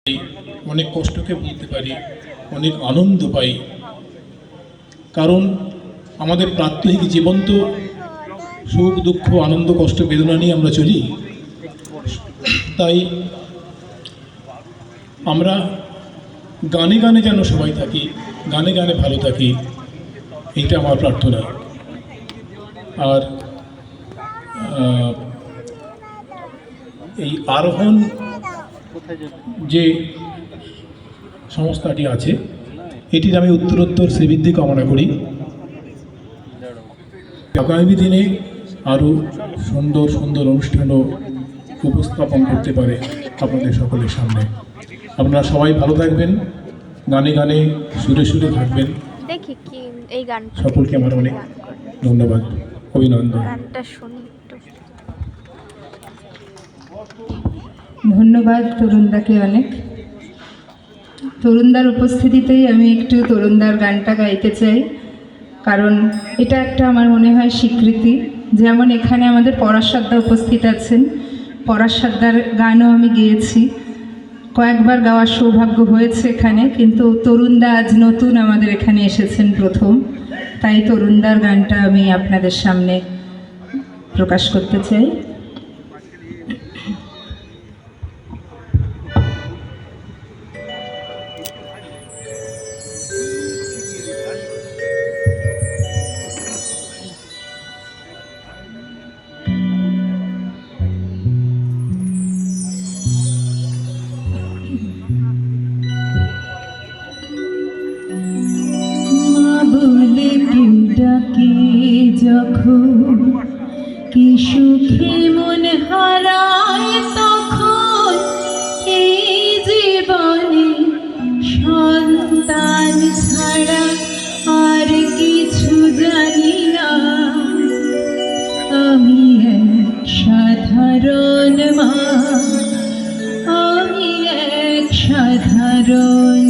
অনেক কষ্টকে ভুলতে পারি, অনেক আনন্দ পাই। কারণ আমাদের প্রাত্যহিক জীবন তো সুখ দুঃখ আনন্দ কষ্ট বেদনা নিয়ে আমরা চলি। তাই আমরা গানে গানে যেন সবাই থাকি, গানে গানে ভালো থাকি, এইটা আমার প্রার্থনা। আর এই আরোহণ যে সংস্থাটি আছে, এটির আমি উত্তরোত্তর শ্রীবৃদ্ধি কামনা করি। আগামী দিনে আরও সুন্দর সুন্দর অনুষ্ঠানও উপস্থাপন করতে পারে আপনাদের সকলের সামনে। আপনারা সবাই ভালো থাকবেন, গানে গানে সুরে সুরে থাকবেন। দেখি কি এই গানটা সকলকে আমার অনেক ধন্যবাদ, অভিনন্দন। গানটা শুনি একটু। ধন্যবাদ তরুণদাকে অনেক। তরুণদার উপস্থিতিতেই আমি একটু তরুণদার গানটা গাইতে চাই, কারণ এটা একটা আমার মনে হয় স্বীকৃতি। যেমন এখানে আমাদের পরাশরদা উপস্থিত আছেন, পরাশরদার গানও আমি গেয়েছি, কয়েকবার গাওয়ার সৌভাগ্য হয়েছে এখানে, কিন্তু তরুণদা আজ নতুন আমাদের এখানে এসেছেন প্রথম, তাই তরুণদার গানটা আমি আপনাদের সামনে প্রকাশ করতে চাই। বলে কেউ ডাকে যখন, কি সুখে মন হারায় তখন, এই জীবনে সন্তান ছাড়া আর কিছু জানি না। আমি এক সাধারণ মা, আমি এক সাধারণ